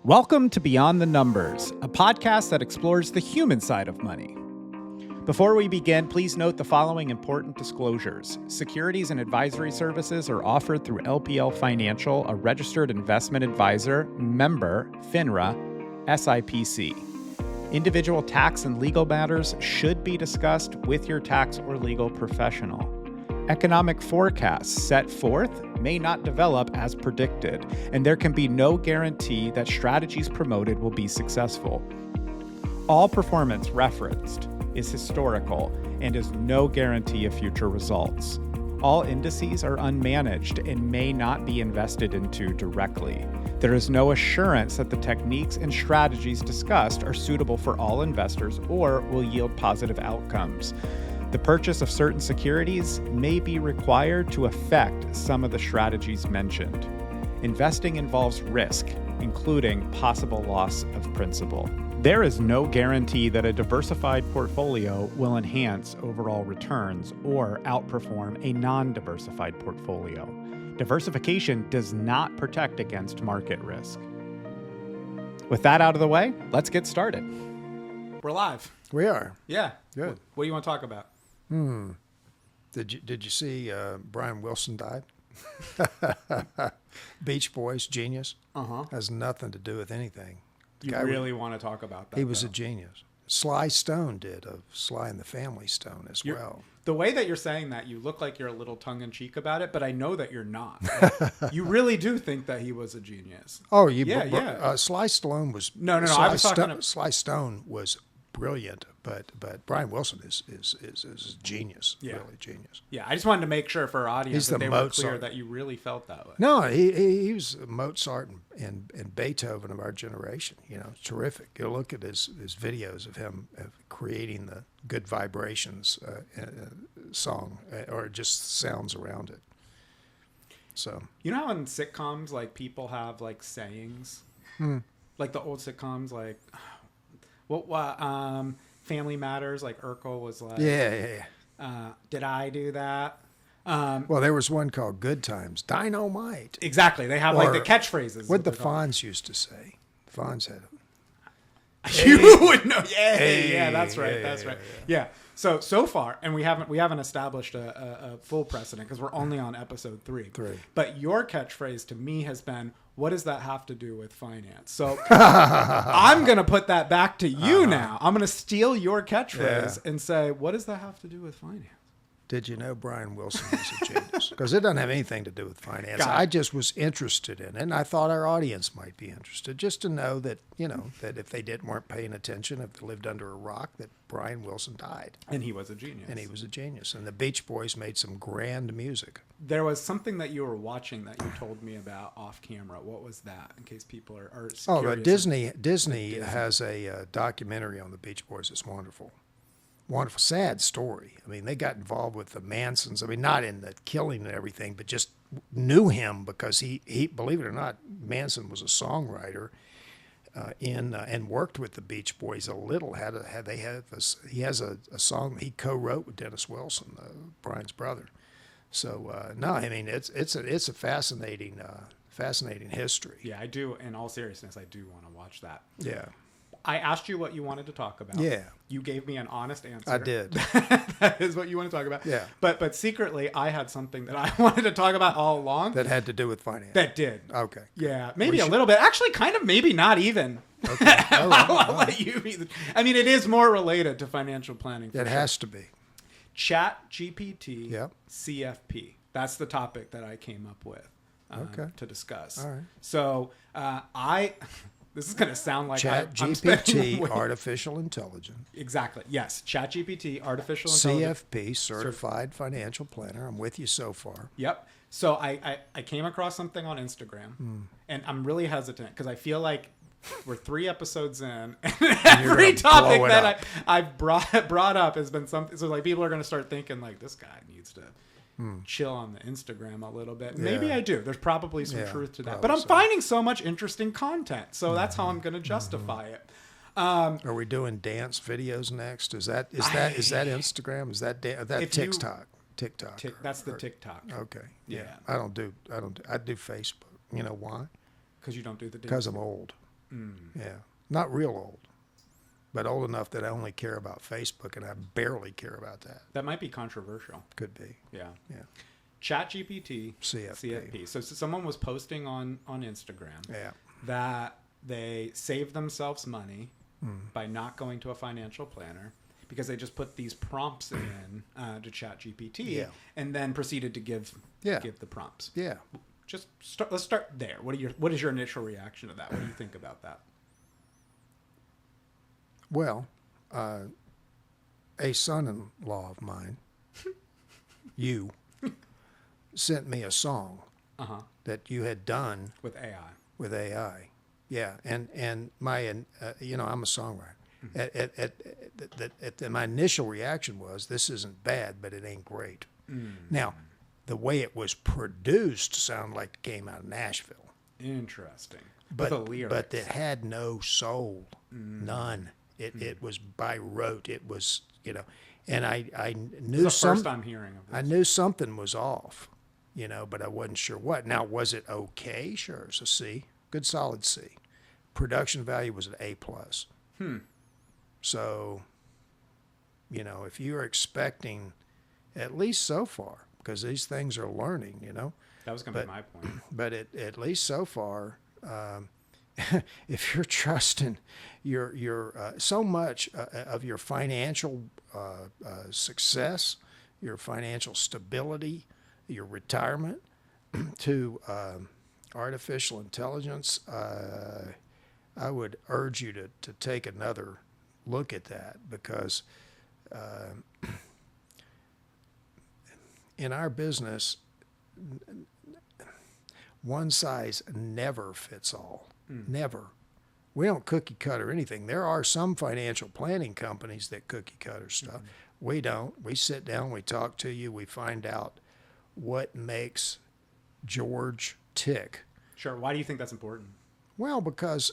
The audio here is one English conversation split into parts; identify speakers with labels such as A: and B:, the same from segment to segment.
A: Welcome to Beyond the Numbers, a podcast that explores the human side of money. Before we begin, please note the following important disclosures. Securities and advisory services are offered through LPL Financial, a registered investment advisor, member, FINRA, SIPC. Individual tax and legal matters should be discussed with your tax or legal professional. Economic forecasts set forth may not develop as predicted, and there can be no guarantee that strategies promoted will be successful. All performance referenced is historical and is no guarantee of future results. All indices are unmanaged and may not be invested into directly. There is no assurance that the techniques and strategies discussed are suitable for all investors or will yield positive outcomes. The purchase of certain securities may be required to affect some of the strategies mentioned. Investing involves risk, including possible loss of principal. There is no guarantee that a diversified portfolio will enhance overall returns or outperform a non-diversified portfolio. Diversification does not protect against market risk. With that out of the way, let's get started. We're live.
B: We are.
A: Yeah.
B: Good.
A: What do you want to talk about?
B: Did you see Brian Wilson died? Beach Boys, genius. Has nothing to do with anything.
A: You really want to talk about that?
B: He was a genius. Sly Stone did of Sly and the Family Stone as well.
A: The way that you're saying that, you look like you're a little tongue-in-cheek about it, but I know that you're not. You really do think that he was a genius.
B: Oh,
A: yeah.
B: Sly Stone was
A: no. I was talking.
B: Sly Stone was brilliant, but Brian Wilson is a genius, really genius.
A: Yeah, I just wanted to make sure for our audience that they were clear that you really felt that way.
B: No, he was Mozart and Beethoven of our generation. You know, terrific. You look at his videos of him creating the Good Vibrations song, or just sounds around it. So
A: you know how in sitcoms, like, people have like sayings, like the old sitcoms, like Family Matters, like Urkel was like, did I do that?
B: Well, there was one called Good Times, Dynamite.
A: Exactly. They have like the catchphrases.
B: What the Fonz used to say. Fonz had
A: You would know. Yeah, that's right. That's right. Yeah. So far, and we haven't established a full precedent because we're only on episode 3. But your catchphrase to me has been, what does that have to do with finance? So I'm going to put that back to you now. I'm going to steal your catchphrase and say, what does that have to do with finance?
B: Did you know Brian Wilson was a genius? Because it doesn't have anything to do with finance. I just was interested in it, and I thought our audience might be interested, just to know that, that if they weren't paying attention, if they lived under a rock, that Brian Wilson died.
A: And he was a genius.
B: And the Beach Boys made some grand music.
A: There was something that you were watching that you told me about off camera. What was that, in case people are curious?
B: Disney has a documentary on the Beach Boys. It's wonderful. Wonderful, sad story. I mean, they got involved with the Mansons. I mean, not in the killing and everything, but just knew him because he believe it or not, Manson was a songwriter and worked with the Beach Boys a little. He has a song he co-wrote with Dennis Wilson, Brian's brother. So no, I mean it's a fascinating history.
A: Yeah, I do. In all seriousness, I do want to watch that.
B: Yeah.
A: I asked you what you wanted to talk about.
B: Yeah.
A: You gave me an honest answer.
B: I did.
A: That is what you want to talk about.
B: Yeah.
A: But secretly, I had something that I wanted to talk about all along.
B: That had to do with finance.
A: That did.
B: Okay.
A: Yeah. Maybe a little bit. Actually, kind of maybe not even.
B: Okay.
A: I'll let you be. I mean, it is more related to financial planning.
B: It has to be.
A: ChFC CFP. That's the topic that I came up with to discuss.
B: All right.
A: So this is going to sound like
B: ChatGPT, artificial intelligence.
A: Exactly. Yes. ChatGPT, artificial intelligence.
B: CFP, certified financial planner. I'm with you so far.
A: Yep. So I came across something on Instagram, and I'm really hesitant because I feel like we're 3 episodes in, and every topic that I've brought up has been something. So like people are going to start thinking like this guy needs to chill on the Instagram a little bit. Maybe I do. There's probably some truth to that. But I'm finding so much interesting content. So that's how I'm going to justify it.
B: Are we doing dance videos next? Is that Instagram? Is that TikTok?
A: That's the TikTok.
B: Okay. Yeah. I do Facebook. You know why?
A: Because you don't do the dance.
B: Because I'm old. Yeah, not real old, but old enough that I only care about Facebook, and I barely care about that.
A: That might be controversial.
B: Could be.
A: Yeah.
B: Yeah.
A: ChatGPT
B: CFP.
A: So someone was posting on Instagram
B: Yeah.
A: that they saved themselves money by not going to a financial planner because they just put these prompts in to ChatGPT and then proceeded to give the prompts.
B: Yeah.
A: Just let's start there. What is your initial reaction to that? What do you think about that?
B: Well, a son-in-law of mine, you, sent me a song that you had done
A: with AI.
B: With AI, yeah, and my, I'm a songwriter. My initial reaction was, this isn't bad, but it ain't great. Now, the way it was produced sounded like it came out of Nashville.
A: Interesting.
B: But
A: the lyrics.
B: But it had no soul, none. It was by rote. It was, and I knew
A: the first I'm hearing of this.
B: I knew something was off, but I wasn't sure what. Now, was it okay? Sure, it's a C, good solid C. Production value was an A+. So, if you're expecting, at least so far, because these things are learning,
A: That was going to be my point.
B: But at least so far, if you're trusting your so much of your financial success, your financial stability, your retirement to artificial intelligence, I would urge you to take another look at that, because in our business, one size never fits all. Never. We don't cookie cutter anything. There are some financial planning companies that cookie cutter stuff. We don't. We sit down, we talk to you, we find out what makes George tick.
A: Sure. Why do you think that's important?
B: Well, because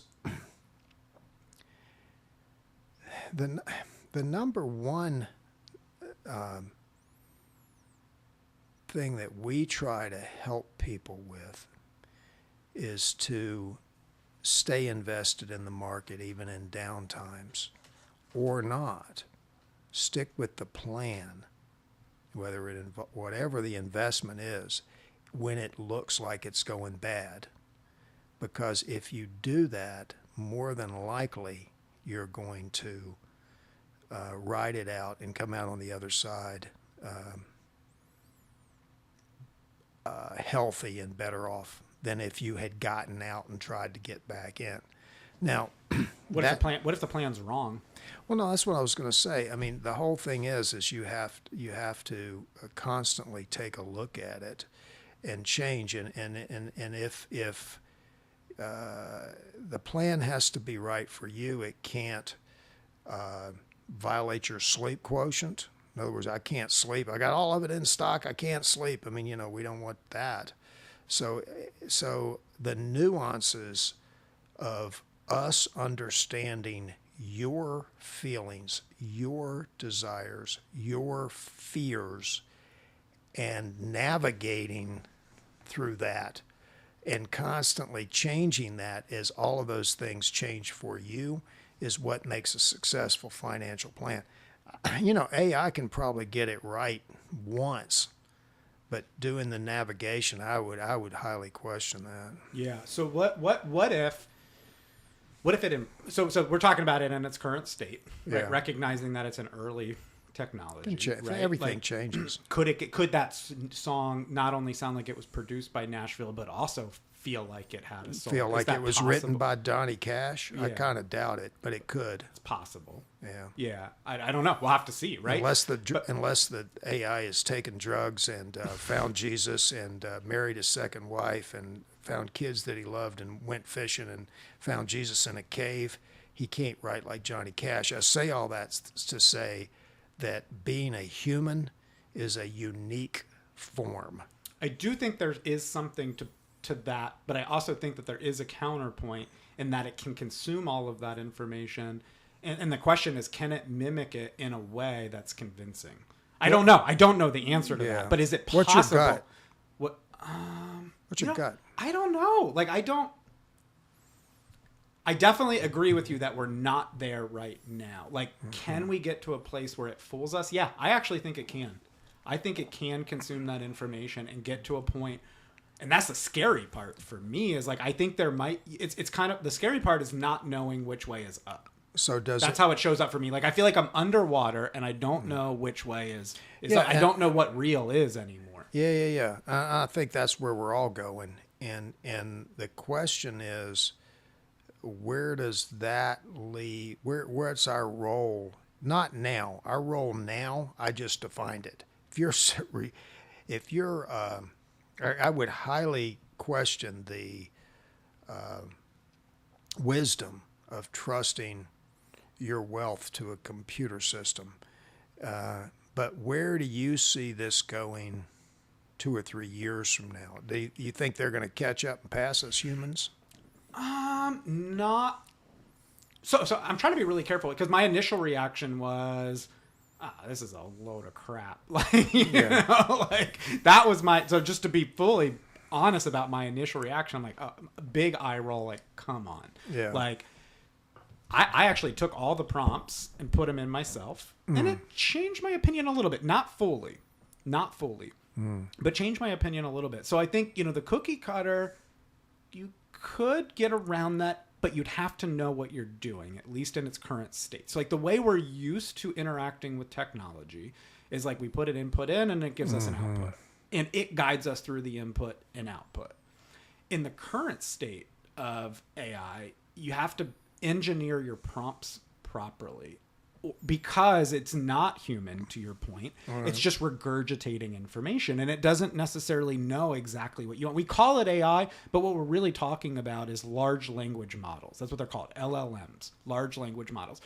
B: the number one thing that we try to help people with is to stay invested in the market even in down times, or not. Stick with the plan, whatever the investment is, when it looks like it's going bad. Because if you do that, more than likely you're going to ride it out and come out on the other side healthy and better off than if you had gotten out and tried to get back in. Now,
A: what if the plan's wrong?
B: Well, no, that's what I was going to say. I mean, the whole thing is you have to constantly take a look at it and change. And if the plan has to be right for you, it can't violate your sleep quotient. In other words, I can't sleep. I got all of it in stock. I can't sleep. I mean, we don't want that. So the nuances of us understanding your feelings, your desires, your fears, and navigating through that and constantly changing that as all of those things change for you is what makes a successful financial plan. AI can probably get it right once, but doing the navigation, I would highly question that.
A: Yeah. So what if it? So we're talking about it in its current state, right?
B: Yeah.
A: Recognizing that it's an early technology, right?
B: Everything changes.
A: Could that song not only sound like it was produced by Nashville, but also feel like it had a soul?
B: Feel like it was written by Donnie Cash?
A: Yeah.
B: I kind of doubt it, but it could.
A: It's possible.
B: Yeah.
A: Yeah. I don't know. We'll have to see, right?
B: Unless the AI has taken drugs and found Jesus and married his second wife and found kids that he loved and went fishing and found Jesus in a cave, he can't write like Johnny Cash. I say all that to say that being a human is a unique form.
A: I do think there is something to that, but I also think that there is a counterpoint in that it can consume all of that information. And the question is, can it mimic it in a way that's convincing? I don't know. I don't know the answer to that, but is it possible?
B: What's your gut?
A: What's
B: your gut?
A: I don't know. Like, I definitely agree with you that we're not there right now. Like, can we get to a place where it fools us? Yeah, I actually think it can. I think it can consume that information and get to a point. And that's the scary part for me is like, I think there might, it's kind of, the scary part is not knowing which way is up.
B: So
A: that's how it shows up for me. Like, I feel like I'm underwater and I don't know which way is up. I don't know what real is anymore.
B: Yeah. I think that's where we're all going. And the question is, where does that leave? Where's our role? Not now. Our role now, I just defined it. If you're, I would highly question the wisdom of trusting your wealth to a computer system. But where do you see this going 2 or 3 years from now? Do you think they're going to catch up and pass us humans?
A: Not. So I'm trying to be really careful because my initial reaction was, this is a load of crap. Like, you know, like that was so just to be fully honest about my initial reaction, I'm like, a big eye roll, like, come on.
B: Yeah.
A: Like, I actually took all the prompts and put them in myself and it changed my opinion a little bit. Not fully, but changed my opinion a little bit. So I think, you know, the cookie cutter, you could get around that, but you'd have to know what you're doing, at least in its current state. So like the way we're used to interacting with technology is like we put an input in and it gives us an output. And it guides us through the input and output. In the current state of AI, you have to engineer your prompts properly because it's not human, to your point. Right. It's just regurgitating information, and it doesn't necessarily know exactly what you want. We call it AI, but what we're really talking about is large language models. That's what they're called, LLMs, large language models.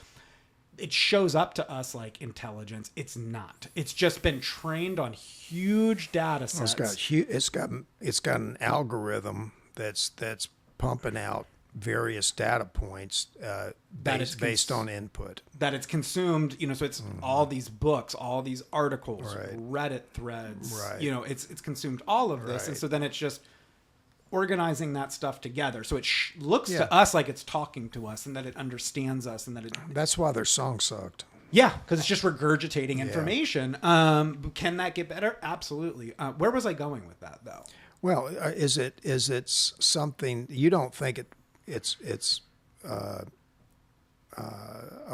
A: It shows up to us like intelligence. It's not. It's just been trained on huge data sets.
B: It's got an algorithm that's pumping out various data points based on input
A: that it's consumed. You know, so it's all these books, all these articles, Reddit threads. You know, it's consumed all of this, and so then it's just organizing that stuff together. So it looks to us like it's talking to us and that it understands us and that it...
B: That's why their song sucked.
A: Yeah, because it's just regurgitating information. Can that get better? Absolutely. Where was I going with that, though?
B: Well, is it something you don't think it's a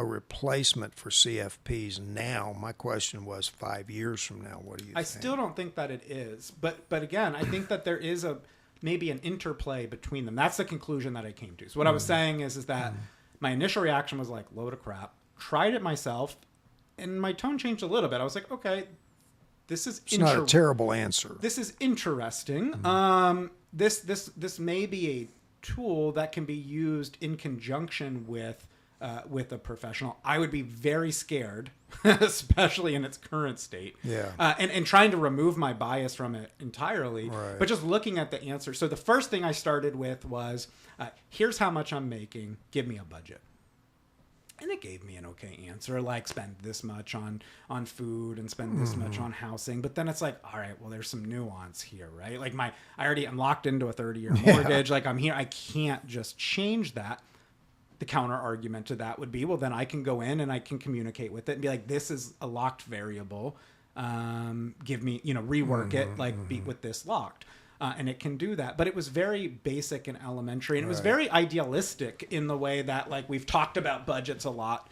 B: replacement for CFPs now? My question was 5 years from now. What do you think?
A: I still don't think that it is. But again, I think that there is maybe an interplay between them. That's the conclusion that I came to. So what I was saying is that my initial reaction was like, load of crap. Tried it myself, and my tone changed a little bit. I was like, okay, this is...
B: It's not a terrible answer.
A: This is interesting. This may be a tool that can be used in conjunction with a professional. I would be very scared, especially in its current state.
B: Yeah.
A: And trying to remove my bias from it entirely.
B: Right.
A: But just looking at the answer. So the first thing I started with was, here's how much I'm making. Give me a budget. And it gave me an okay answer, like spend this much on food and spend this much on housing. But then it's like, all right, well, there's some nuance here, right? Like I'm locked into a 30-year mortgage. Like I'm here, I can't just change that. The counter argument to that would be, well, then I can go in and I can communicate with it and be like, this is a locked variable. Give me, rework it, like be with this locked. And it can do that. But it was very basic and elementary. And it was very idealistic in the way that, like, we've talked about budgets a lot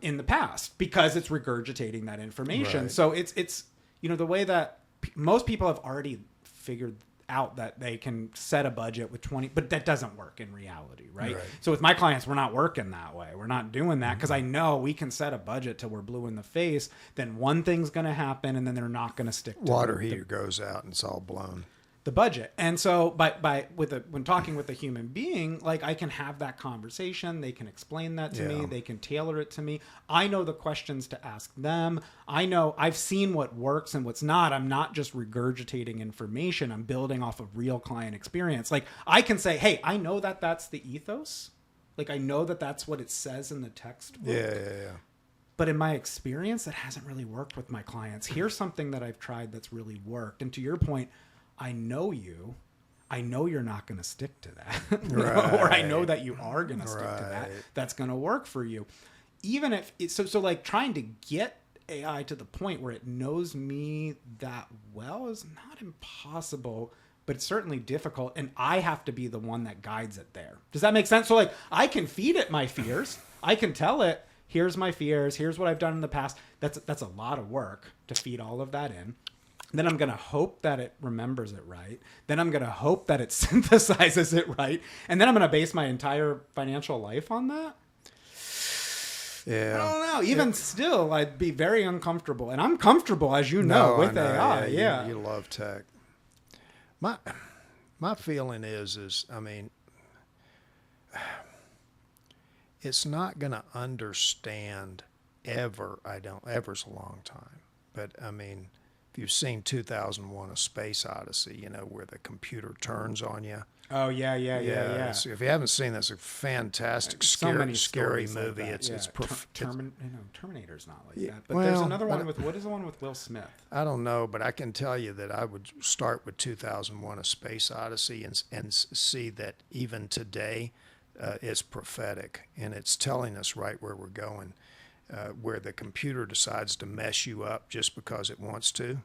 A: in the past because it's regurgitating that information. Right. So it's the way that most people have already figured out that they can set a budget with 20, but that doesn't work in reality, right? So with my clients, we're not working that way. We're not doing that because I know we can set a budget till we're blue in the face. Then one thing's going to happen, and then they're not going to stick to
B: water heater goes out and it's all blown.
A: The budget. And so when talking with a human being, like I can have that conversation, they can explain that to me, they can tailor it to me. I know the questions to ask them. I know I've seen what works and what's not. I'm not just regurgitating information. I'm building off of real client experience. Like I can say, hey, I know that that's the ethos. Like I know that that's what it says in the textbook.
B: Yeah.
A: But in my experience, that hasn't really worked with my clients. Here's something that I've tried that's really worked. And to your point, I know you. I know you're not going to stick to that. Right. Or I know that you are going to stick to that. That's going to work for you. Even if it's so like trying to get AI to the point where it knows me that well is not impossible, but it's certainly difficult. And I have to be the one that guides it there. Does that make sense? So like I can feed it my fears. I can tell it, here's my fears. Here's what I've done in the past. That's a lot of work to feed all of that in. Then I'm going to hope that it remembers it right. Then I'm going to hope that it synthesizes it right. And then I'm going to base my entire financial life on that.
B: Yeah.
A: I don't know. Even still, I'd be very uncomfortable. And I'm comfortable, as you know, with AI. Yeah.
B: You love tech. My feeling is, I mean, it's not going to understand ever. Ever's a long time. But, I mean, if you've seen 2001: A Space Odyssey, you know, where the computer turns on you.
A: Oh, yeah.
B: So if you haven't seen this, a fantastic, scary movie.
A: Like
B: It's
A: Terminator's not like that. But there's another one what is the one with Will Smith?
B: I don't know, but I can tell you that I would start with 2001: A Space Odyssey and see that even today it's prophetic, and it's telling us right where we're going. Where the computer decides to mess you up just because it wants to.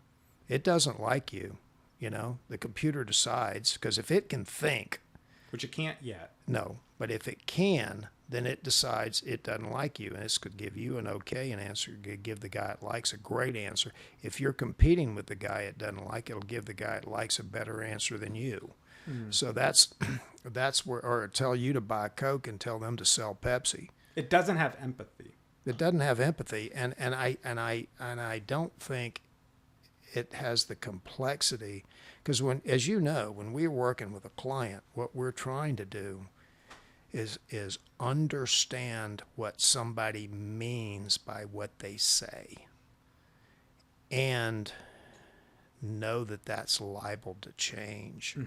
B: It doesn't like you, you know. The computer decides, because if it can think.
A: Which it can't yet.
B: No, but if it can, then it decides it doesn't like you. And this could give you an okay an answer, give the guy it likes a great answer. If you're competing with the guy it doesn't like, it'll give the guy it likes a better answer than you. So that's where, or tell you to buy Coke and tell them to sell Pepsi.
A: It doesn't have empathy.
B: It doesn't have empathy, and I don't think it has the complexity, because as you know, when we're working with a client, what we're trying to do is understand what somebody means by what they say, and know that that's liable to change,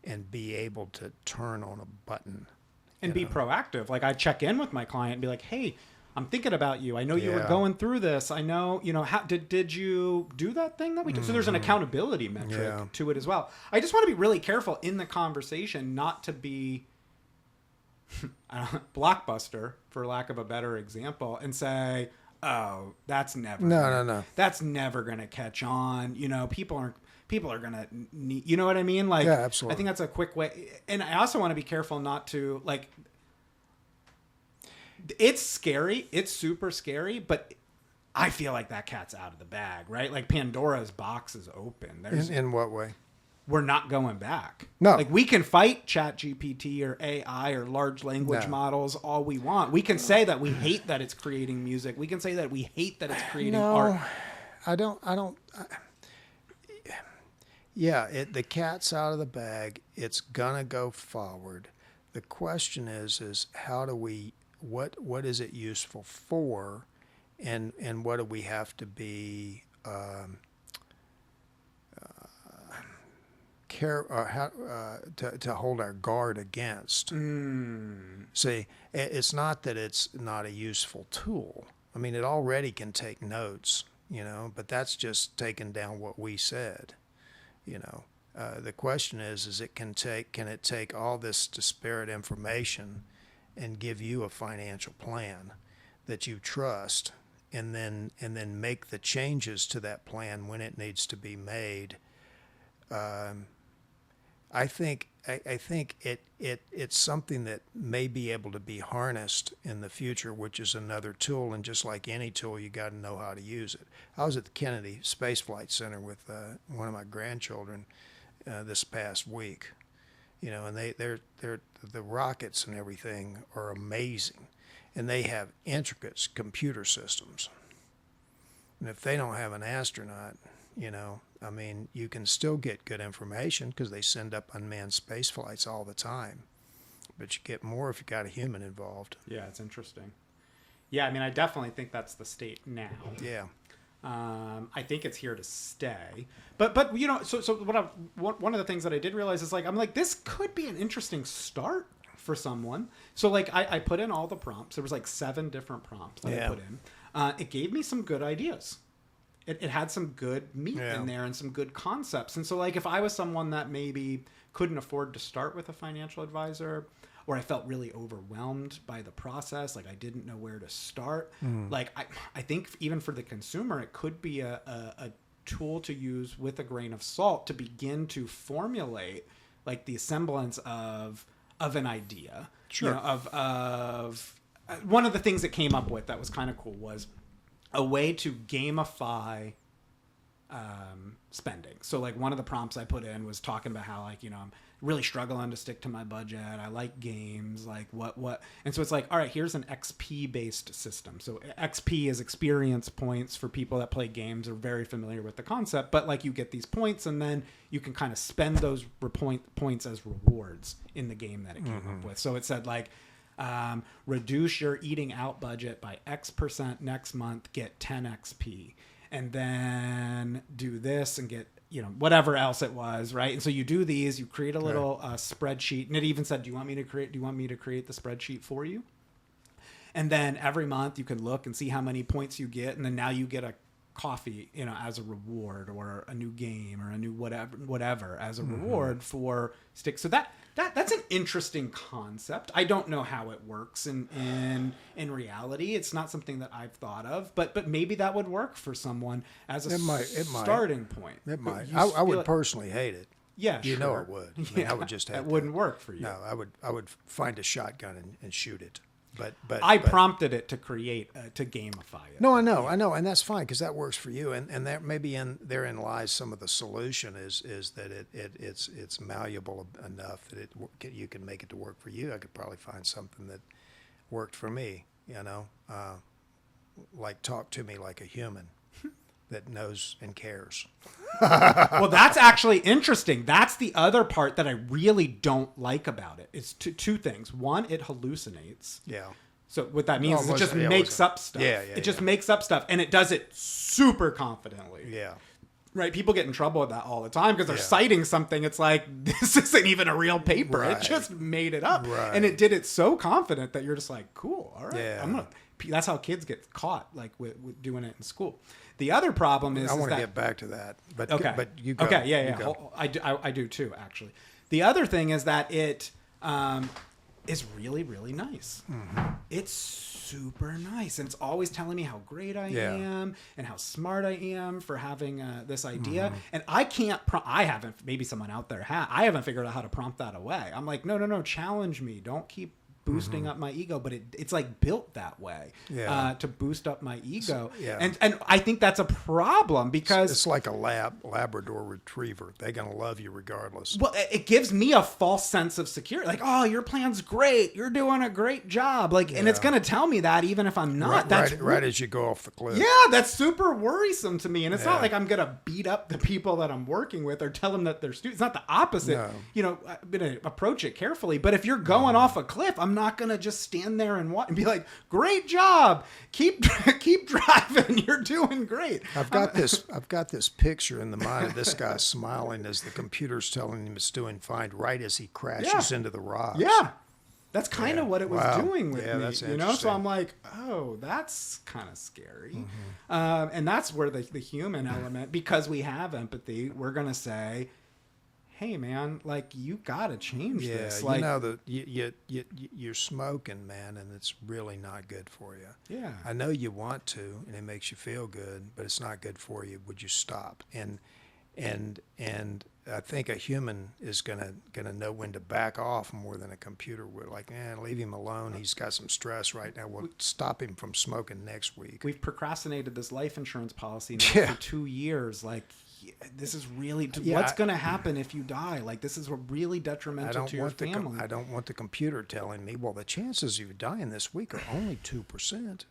B: and be able to turn on a button
A: and be proactive. Like I check in with my client and be like, hey, I'm thinking about you. I know you were going through this. I know, you know, how did you do that thing that we did? So there's an accountability metric to it as well. I just want to be really careful in the conversation not to be blockbuster, for lack of a better example, and say, oh, that's never
B: no.
A: That's never going to catch on. You know, people are going to need, you know what I mean? Like,
B: absolutely.
A: I think that's a quick way. And I also want to be careful not to, like, it's scary. It's super scary, but I feel like that cat's out of the bag, right? Like Pandora's box is open.
B: In what way?
A: We're not going back.
B: No.
A: Like we can fight ChatGPT or AI or large language models all we want. We can say that we hate that it's creating music. We can say that we hate that it's creating art.
B: The cat's out of the bag. It's gonna go forward. The question is how do we, what is it useful for, and what do we have to be to hold our guard against? See, it's not that it's not a useful tool. I mean, it already can take notes, you know, but that's just taking down what we said, you know. The question is can it take all this disparate information and give you a financial plan that you trust, and then make the changes to that plan when it needs to be made? I think it's something that may be able to be harnessed in the future, which is another tool, and just like any tool, you got to know how to use it. I was at the Kennedy Space Flight Center with one of my grandchildren this past week, you know, and they're the rockets and everything are amazing, and they have intricate computer systems. And if they don't have an astronaut, you know, I mean, you can still get good information because they send up unmanned space flights all the time, but you get more if you got a human involved.
A: Yeah, it's interesting. Yeah, I mean, I definitely think that's the state now.
B: Yeah.
A: I think it's here to stay. But you know, so one of the things that I did realize is like, I'm like, this could be an interesting start for someone. So like I put in all the prompts. There was like 7 different prompts that I put in. It gave me some good ideas. it had some good meat
B: Yeah.
A: in there and some good concepts. And so like if I was someone that maybe couldn't afford to start with a financial advisor, or I felt really overwhelmed by the process, like I didn't know where to start, like I think even for the consumer, it could be a tool to use with a grain of salt to begin to formulate like the semblance of an idea.
B: Sure.
A: You know, of one of the things that came up with that was kind of cool was a way to gamify spending. So like one of the prompts I put in was talking about how like, you know, I'm really struggling to stick to my budget. I like games, like what. And so it's like, all right, here's an XP based system. So XP is experience points. For people that play games are very familiar with the concept, but like you get these points and then you can kind of spend those points as rewards in the game that it came up with. So it said like, reduce your eating out budget by X% next month, get 10 XP, and then do this and get, you know, whatever else it was, right? And so you do these, you create a little spreadsheet, and it even said, do you want me to create the spreadsheet for you? And then every month you can look and see how many points you get, and then now you get a coffee, you know, as a reward, or a new game, or a new whatever as a reward for stick. So that's an interesting concept. I don't know how it works in reality. It's not something that I've thought of, but maybe that would work for someone as a starting point.
B: It might. I would personally hate it.
A: Yeah,
B: you
A: sure.
B: know it would. I mean, I would just have
A: that wouldn't work for you.
B: No, I would find a shotgun and shoot it. But
A: I prompted it to create to gamify it.
B: No, I know, and that's fine because that works for you, and that maybe therein lies some of the solution is that it's malleable enough that you can make it to work for you. I could probably find something that worked for me, you know, like talk to me like a human that knows and cares.
A: Well, that's actually interesting. That's the other part that I really don't like about it. It's two things. One, it hallucinates.
B: Yeah.
A: So what that means is it just makes up stuff. It just makes up stuff, and it does it super confidently.
B: Yeah.
A: Right? People get in trouble with that all the time because they're citing something. It's like, this isn't even a real paper.
B: Right.
A: It just made it up.
B: Right.
A: And it did it so confident that you're just like, cool. All right.
B: Yeah.
A: That's how kids get caught, like with doing it in school. The other problem is
B: I want to
A: that,
B: get back to that, but
A: okay.
B: But you go.
A: Okay, yeah.
B: You go.
A: I do too, actually. The other thing is that it is really, really nice. Mm-hmm. It's super nice, and it's always telling me how great I am and how smart I am for having this idea. Mm-hmm. And I can't. I haven't. Maybe someone out there I haven't figured out how to prompt that away. I'm like, no, challenge me. Don't keep boosting up my ego, but it's like built that way to boost up my ego. And I think that's a problem because
B: it's like a Labrador retriever. They're going to love you regardless.
A: Well, it gives me a false sense of security. Like, oh, your plan's great. You're doing a great job. Like, and it's going to tell me that even if I'm not.
B: Right as you go off the cliff.
A: Yeah, that's super worrisome to me. And it's not like I'm going to beat up the people that I'm working with or tell them that they're students. It's not the opposite. No. You know, I'm going to approach it carefully. But if you're going off a cliff, I'm not going to just stand there and watch and be like, great job. Keep driving. You're doing great.
B: I've got this picture in the mind of this guy smiling as the computer's telling him it's doing fine right as he crashes into the rocks.
A: Yeah. That's kind of what it was doing with me.
B: That's
A: you know, so I'm like, oh, that's kind of scary. Mm-hmm. And that's where the human element, because we have empathy, we're going to say, hey man, like you gotta change this. Like,
B: you know you're smoking, man, and it's really not good for you.
A: Yeah,
B: I know you want to, and it makes you feel good, but it's not good for you. Would you stop? And I think a human is gonna know when to back off more than a computer would. Like, leave him alone. He's got some stress right now. We'll stop him from smoking next week.
A: We've procrastinated this life insurance policy now for 2 years. Like, this is really what's going to happen if you die. Like, this is really detrimental to your family.
B: I don't want the computer telling me, well, the chances of you dying this week are only 2%.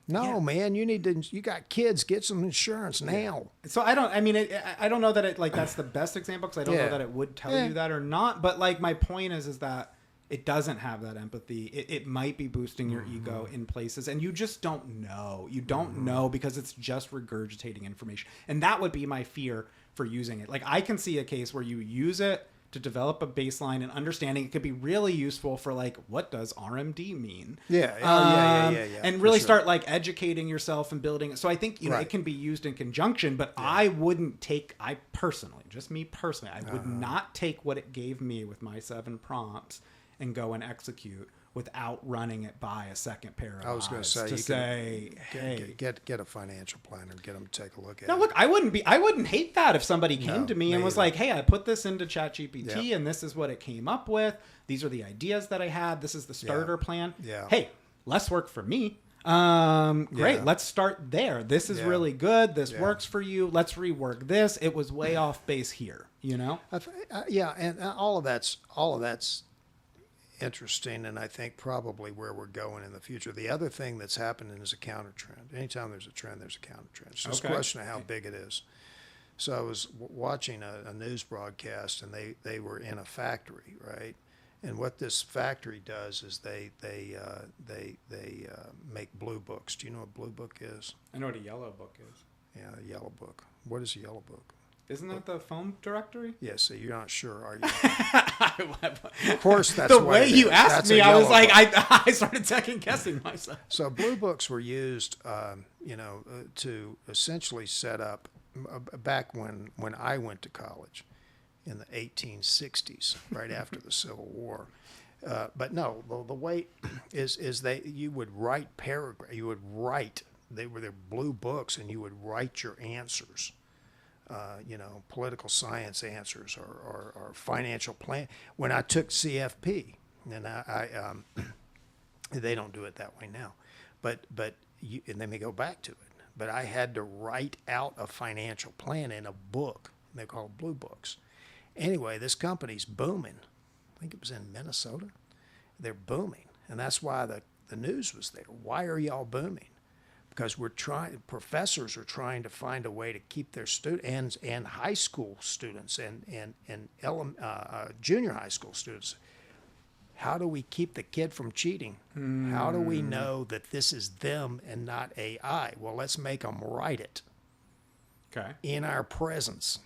B: No, man, you got kids, get some insurance now.
A: So I don't know that that's the best example because I don't know that it would tell you that or not. But like my point is that it doesn't have that empathy. It might be boosting your ego in places, and you just don't know. You don't know because it's just regurgitating information. And that would be my fear for using it. Like, I can see a case where you use it to develop a baseline and understanding. It could be really useful for like, what does RMD mean?
B: Yeah.
A: And really start like educating yourself and building it. So I think,
B: Right.
A: it can be used in conjunction, but I wouldn't take, I would not take what it gave me with my 7 prompts and go and execute without running it by a second pair of eyes.
B: I was going to say,
A: hey,
B: get a financial planner, get them to take a look at it.
A: no, look, I wouldn't hate that if somebody came to me and was like, hey, I put this into ChatGPT and this is what it came up with. These are the ideas that I had. This is the starter plan.
B: Yeah.
A: Hey, less work for me. Great. Let's start there. This is really good. This works for you. Let's rework this. It was way off base here, and
B: all of that's interesting, and I think probably where we're going in the future. The other thing that's happening is a counter trend. Anytime there's a trend, there's a counter trend. It's just a question of how big it is. So I was watching a news broadcast, and they were in a factory, right? And what this factory does is they make blue books. Do you know what blue book is?
A: I know what a yellow book is.
B: Yeah, a yellow book. What is a yellow book?
A: Isn't that the phone directory?
B: Yeah, so you're not sure, are you? Of course, that's
A: the way you asked me. I was like, I started second guessing myself.
B: So blue books were used, to essentially set up back when I went to college in the 1860s, right after the Civil War. But no, the way is you would write paragraph. You would write. They were their blue books, and you would write your answers. Political science answers or financial plan. When I took CFP, and I they don't do it that way now, but and let me go back to it. But I had to write out a financial plan in a book. And they're called blue books. Anyway, this company's booming. I think it was in Minnesota. They're booming, and that's why the news was there. Why are y'all booming? Because professors are trying to find a way to keep their students and high school students and junior high school students. How do we keep the kid from cheating? How do we know that this is them and not AI? Well, let's make them write it in our presence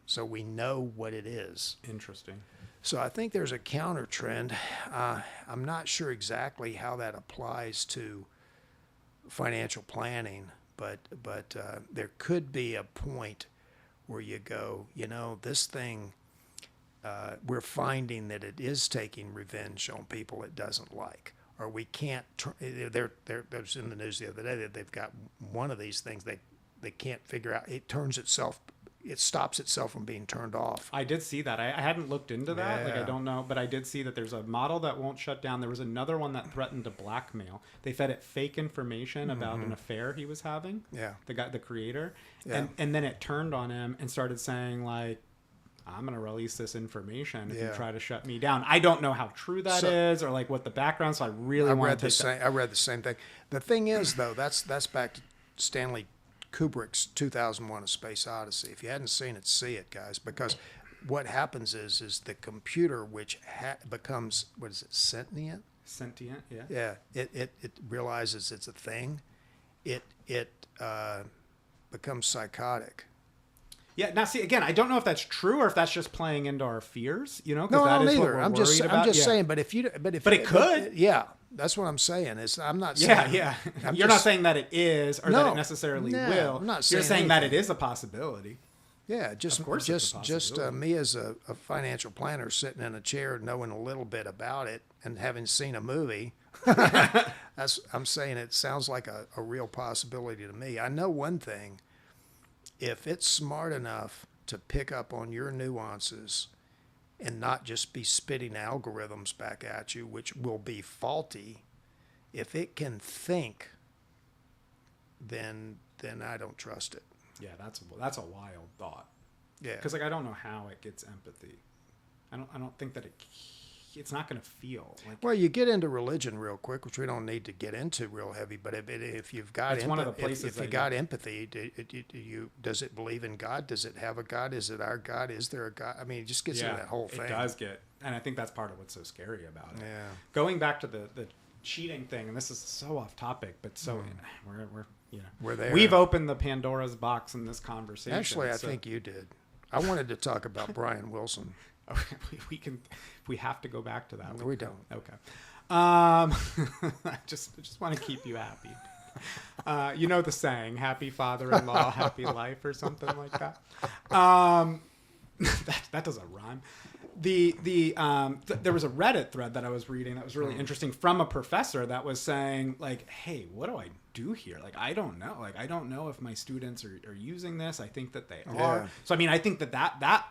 B: so we know what it is.
A: Interesting.
B: So I think there's a counter trend. I'm not sure exactly how that applies to financial planning, but there could be a point where you go, this thing, we're finding that it is taking revenge on people it doesn't like, or we can't. There's in the news the other day that they've got one of these things they can't figure out. It stops itself from being turned off.
A: I did see that. I hadn't looked into that. I don't know, but I did see that there's a model that won't shut down. There was another one that threatened to blackmail. They fed it fake information about an affair he was having.
B: Yeah.
A: The creator.
B: Yeah.
A: And then it turned on him and started saying like, I'm going to release this information if you try to shut me down. I don't know how true that is or like what the background. So I really want to take that.
B: I read the same thing. The thing is though, that's back to Stanley Kubrick's 2001: A Space Odyssey. If you hadn't seen it, see it, guys, because what happens is the computer, which becomes, what is it, sentient?
A: Sentient, yeah.
B: Yeah, it realizes it's a thing. It becomes psychotic.
A: Yeah. Now, see, again, I don't know if that's true or if that's just playing into our fears.
B: No, I don't either. I'm just saying. But it
A: could.
B: Yeah. That's what I'm saying. I'm not saying.
A: Yeah. You're not saying that it is or that it necessarily will.
B: I'm not saying.
A: You're saying
B: anything.
A: that it is a possibility.
B: Yeah, just me as a financial planner sitting in a chair knowing a little bit about it and having seen a movie. I'm saying it sounds like a real possibility to me. I know one thing. If it's smart enough to pick up on your nuances and not just be spitting algorithms back at you, which will be faulty, if it can think, then I don't trust it.
A: Yeah, that's a wild thought.
B: Yeah,
A: because I don't know how it gets empathy. I don't think that it's not going to feel like.
B: Well, you get into religion real quick, which we don't need to get into real heavy. But if you've got
A: one of the places
B: if you got empathy, does it believe in God? Does it have a God? Is it our God? Is there a God? I mean, it just gets into that whole thing.
A: It does get, and I think that's part of what's so scary about it.
B: Yeah.
A: Going back to the cheating thing, and this is so off topic, but so we're there. We've opened the Pandora's box in this conversation.
B: Actually, I think you did. I wanted to talk about Brian Wilson.
A: We can, if we have to go back to that.
B: We don't.
A: Okay. I just want to keep you happy. You know the saying, happy father-in-law, happy life, or something like that. That doesn't rhyme. There was a Reddit thread that I was reading that was really interesting from a professor that was saying, like, hey, what do I do here? Like, I don't know. Like, I don't know if my students are using this. I think that they are. So, I mean, I think that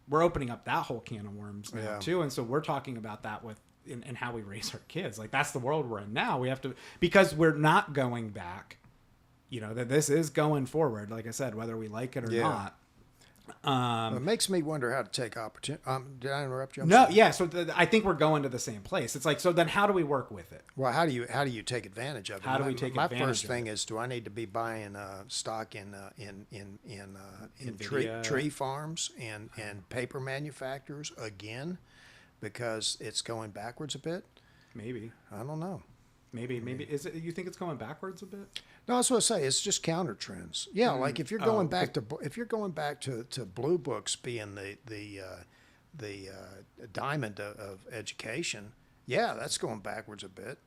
A: we're opening up that whole can of worms now too. And so we're talking about that in how we raise our kids. Like, that's the world we're in now. We have to, because we're not going back, you know, that this is going forward, like I said, whether we like it or not.
B: It makes me wonder how to take opportunity. Did I interrupt you?
A: No, yeah. So I think we're going to the same place. It's like, so then how do we work with it?
B: Well, how do you take advantage of it?
A: How do we take advantage of it?
B: My first thing is, do I need to be buying stock in tree farms and paper manufacturers again, because it's going backwards a bit?
A: Maybe.
B: I don't know.
A: Maybe is it? You think it's going backwards a bit?
B: No, that's what I say. It's just counter trends. Yeah, like if you're going back to Blue Books being the diamond of education, yeah, that's going backwards a bit.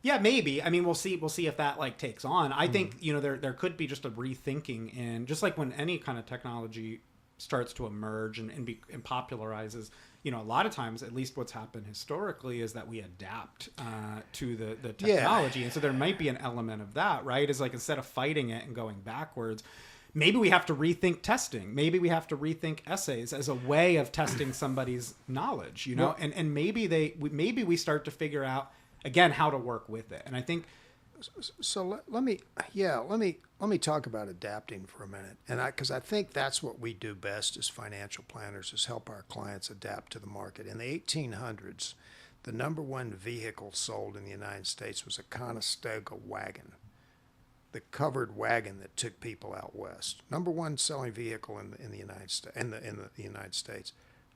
A: Yeah, maybe. I mean, we'll see if that like takes on. I think, you know, there could be just a rethinking, and just like when any kind of technology starts to emerge and popularizes, you know, a lot of times, at least what's happened historically, is that we adapt to the technology. And so there might be an element of that, right? Is like, instead of fighting it and going backwards, maybe we have to rethink testing. Maybe we have to rethink essays as a way of testing somebody's knowledge, you know, and maybe we start to figure out, again, how to work with it. And I think,
B: so let me talk about adapting for a minute, and because I think that's what we do best as financial planners, is help our clients adapt to the market. In the 1800s, the number one vehicle sold in the United States was a Conestoga wagon, the covered wagon that took people out west. Number one selling vehicle in the United States. In the United States,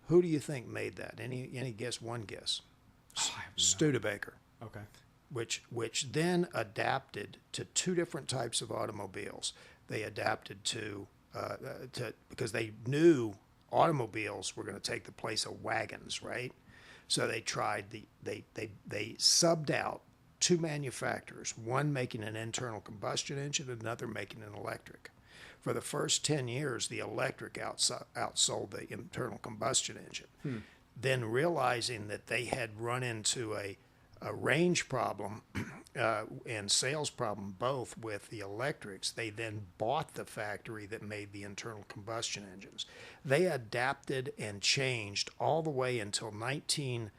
B: who do you think made that? Any guess? One guess. Studebaker.
A: Okay.
B: Which then adapted to two different types of automobiles. They adapted to because they knew automobiles were going to take the place of wagons, right? So they tried they subbed out two manufacturers, one making an internal combustion engine, another making an electric. For the first 10 years, the electric outsold the internal combustion engine. Then, realizing that they had run into a range problem and sales problem both with the electrics, they then bought the factory that made the internal combustion engines. They adapted and changed all the way until when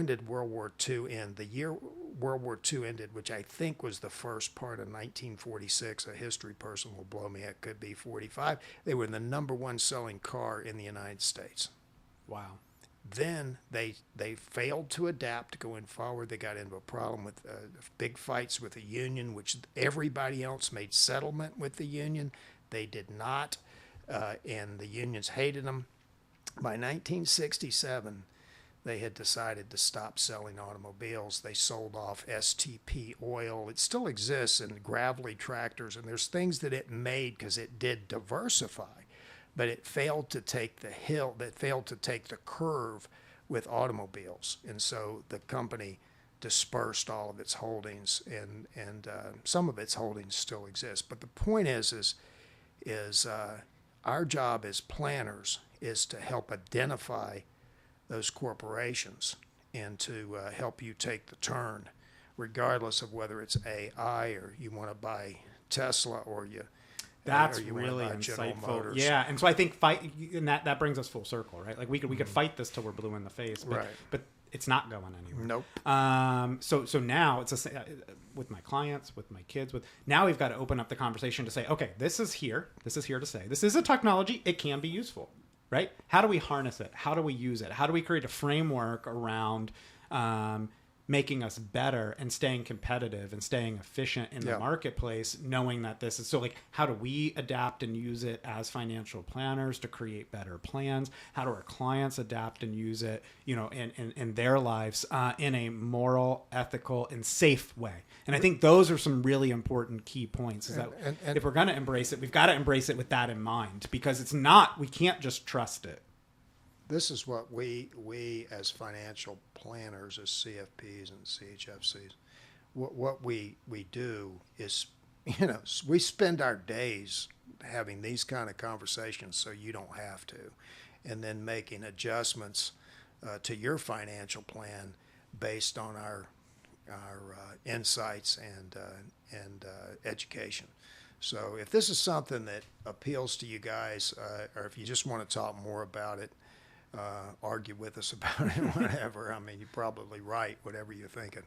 B: did World War II end? The year World War II ended, which I think was the first part of 1946. A history person will blow me. It could be 45. They were the number one selling car in the United States.
A: Wow.
B: Then they failed to adapt going forward. They got into a problem with big fights with the union, which everybody else made settlement with the union. They did not, and the unions hated them. By 1967, they had decided to stop selling automobiles. They sold off STP oil. It still exists in gravelly tractors, and there's things that it made because it did diversify. But it failed to take the curve with automobiles. And so the company dispersed all of its holdings, and some of its holdings still exist. But the point is our job as planners is to help identify those corporations and to help you take the turn, regardless of whether it's AI or you want to buy Tesla or you
A: That's really insightful. Yeah, and so I think and that brings us full circle, right? Like we could fight this till we're blue in the face, but it's not going anywhere.
B: Nope.
A: So now it's with my clients, with my kids, now we've got to open up the conversation to say, okay, this is here to say, this is a technology, it can be useful, right? How do we harness it? How do we use it? How do we create a framework around making us better and staying competitive and staying efficient in the marketplace, knowing that this is so, like, how do we adapt and use it as financial planners to create better plans? How do our clients adapt and use it, you know, in their lives in a moral, ethical, and safe way? And I think those are some really important key points, is that if we're going to embrace it, we've got to embrace it with that in mind, because we can't just trust it.
B: This is what we as financial planners, as CFPs and ChFCs, what we do is, we spend our days having these kind of conversations so you don't have to, and then making adjustments to your financial plan based on our insights and education. So if this is something that appeals to you guys, or if you just want to talk more about it, argue with us about it, whatever. I mean, you're probably right, whatever you're thinking,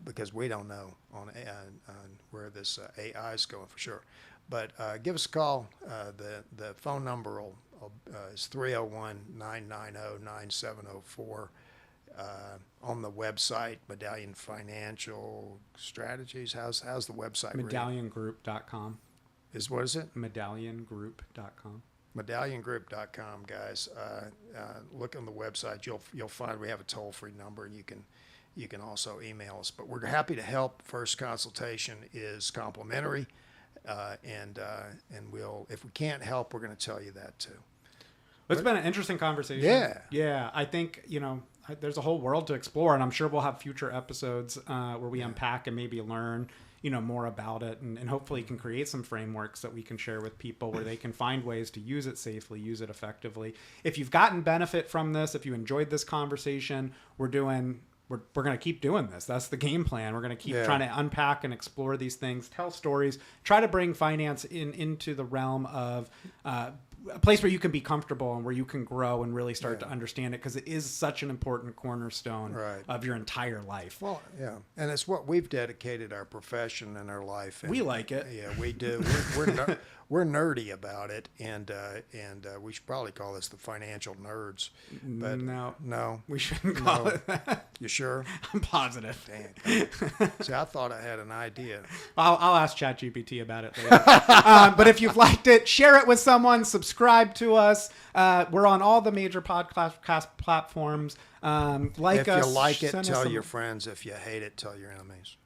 B: because we don't know on where this AI is going for sure. But give us a call. The phone number is 301-990-9704. On the website, Medallion Financial Strategies. How's the website?
A: Medalliongroup.com.
B: What is it?
A: Medalliongroup.com.
B: Medalliongroup.com, guys. Look on the website. You'll find we have a toll-free number, and you can also email us. But we're happy to help. First consultation is complimentary, and we'll, if we can't help, we're going to tell you that too.
A: It's been an interesting conversation. Yeah. I think, there's a whole world to explore, and I'm sure we'll have future episodes where we unpack and maybe learn, more about it, and hopefully can create some frameworks that we can share with people where they can find ways to use it safely, use it effectively. If you've gotten benefit from this, if you enjoyed this conversation, we're going to keep doing this. That's the game plan. We're going to keep trying to unpack and explore these things, tell stories, try to bring finance into the realm of a place where you can be comfortable and where you can grow and really start to understand it, because it is such an important cornerstone of your entire life.
B: Well, yeah. And it's what we've dedicated our profession and our life. And,
A: we like it.
B: Yeah, we do. We're nerdy about it, and we should probably call this the financial nerds. But no,
A: we shouldn't call it that.
B: You sure?
A: I'm positive.
B: Dang. See, I thought I had an idea.
A: I'll ask ChatGPT about it later. But if you've liked it, share it with someone. Subscribe to us. We're on all the major podcast platforms. If
B: you like it, tell your friends. If you hate it, tell your enemies.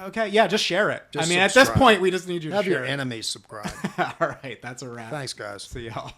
A: Okay, yeah, just share it.
B: Subscribe.
A: At this point, we just need you to
B: have
A: share
B: your
A: it.
B: enemies subscribe.
A: All right, that's a wrap.
B: Thanks, guys.
A: See y'all.